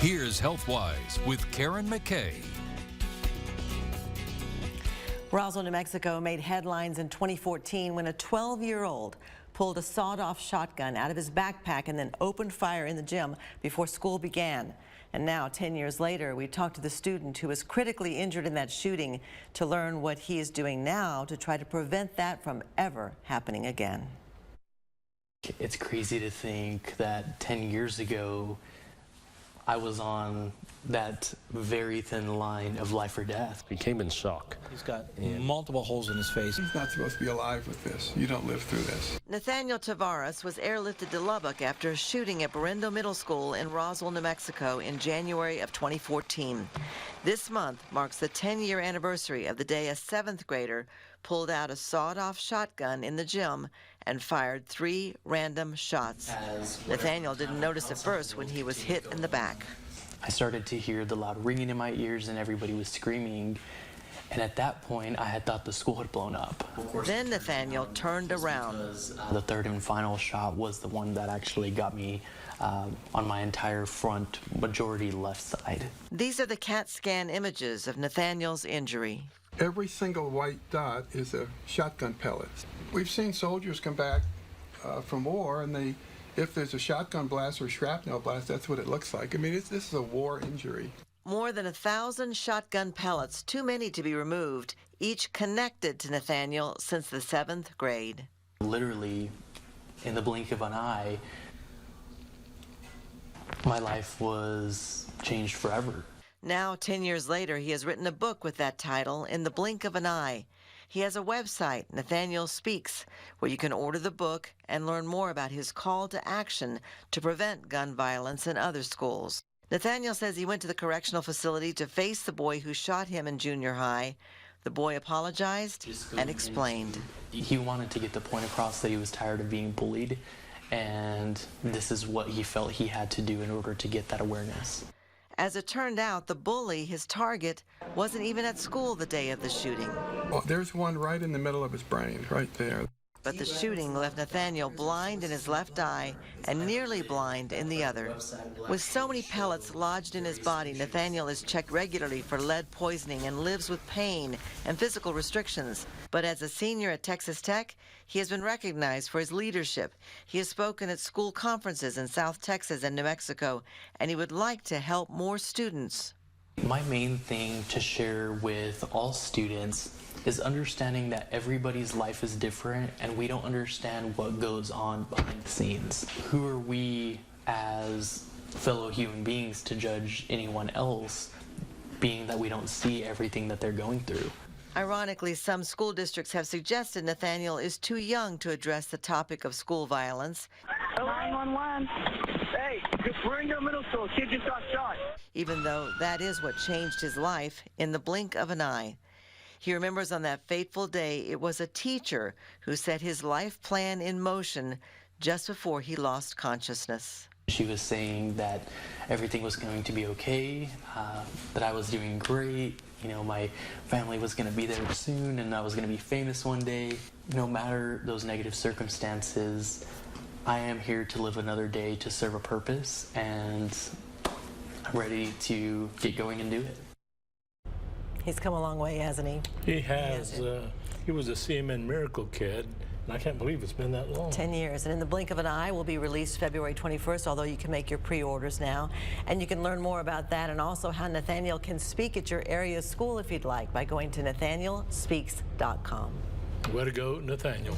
Here's HealthWise with Karen McKay. Roswell, New Mexico made headlines in 2014 when a 12-year-old pulled a sawed-off shotgun out of his backpack and then opened fire in the gym before school began. And now, 10 years later, we talked to the student who was critically injured in that shooting to learn what he is doing now to try to prevent that from ever happening again. It's crazy to think that 10 years ago, I was on that very thin line of life or death. He came in shock. He's got multiple holes in his face. He's not supposed to be alive with this. You don't live through this. Nathaniel Tavares was airlifted to Lubbock after a shooting at Berendo Middle School in Roswell, New Mexico in January of 2014. This month marks the 10-year anniversary of the day a 7th grader pulled out a sawed-off shotgun in the gym and fired 3 random shots. Nathaniel didn't notice at first when he was hit in the back. I started to hear the loud ringing in my ears and everybody was screaming. And at that point, I had thought the school had blown up. Then Nathaniel turned around. The third and final shot was the one that actually got me on my entire front, majority left side. These are the CAT scan images of Nathaniel's injury. Every single white dot is a shotgun pellet. We've seen soldiers come back from war, and if there's a shotgun blast or shrapnel blast, that's what it looks like. I mean, this is a war injury. More than 1,000 shotgun pellets, too many to be removed, each connected to Nathaniel since the 7th grade. Literally, in the blink of an eye, my life was changed forever. Now, 10 years later, he has written a book with that title, In the Blink of an Eye. He has a website, Nathaniel Speaks, where you can order the book and learn more about his call to action to prevent gun violence in other schools. Nathaniel says he went to the correctional facility to face the boy who shot him in junior high. The boy apologized and explained. He wanted to get the point across that he was tired of being bullied, and this is what he felt he had to do in order to get that awareness. As it turned out, the bully, his target, wasn't even at school the day of the shooting. Well, there's one right in the middle of his brain, right there. But the shooting left Nathaniel blind in his left eye and nearly blind in the other. With so many pellets lodged in his body, Nathaniel is checked regularly for lead poisoning and lives with pain and physical restrictions. But as a senior at Texas Tech, he has been recognized for his leadership. He has spoken at school conferences in South Texas and New Mexico, and he would like to help more students. My main thing to share with all students is understanding that everybody's life is different and we don't understand what goes on behind the scenes. Who are we as fellow human beings to judge anyone else, being that we don't see everything that they're going through? Ironically, some school districts have suggested Nathaniel is too young to address the topic of school violence. 911. Hey, we're in your middle school. Kid just got shot. Even though that is what changed his life in the blink of an eye. He remembers on that fateful day it was a teacher who set his life plan in motion just before he lost consciousness. She was saying that everything was going to be okay, that I was doing great, my family was going to be there soon and I was going to be famous one day. No matter those negative circumstances, I am here to live another day to serve a purpose, and I'm ready to get going and do it. He's come a long way, hasn't he? He has. He was a CMN miracle kid, and I can't believe it's been that long. 10 years. And In the Blink of an Eye will be released February 21st, although you can make your pre-orders now. And you can learn more about that and also how Nathaniel can speak at your area school if you'd like by going to nathanielspeaks.com. Way to go, Nathaniel.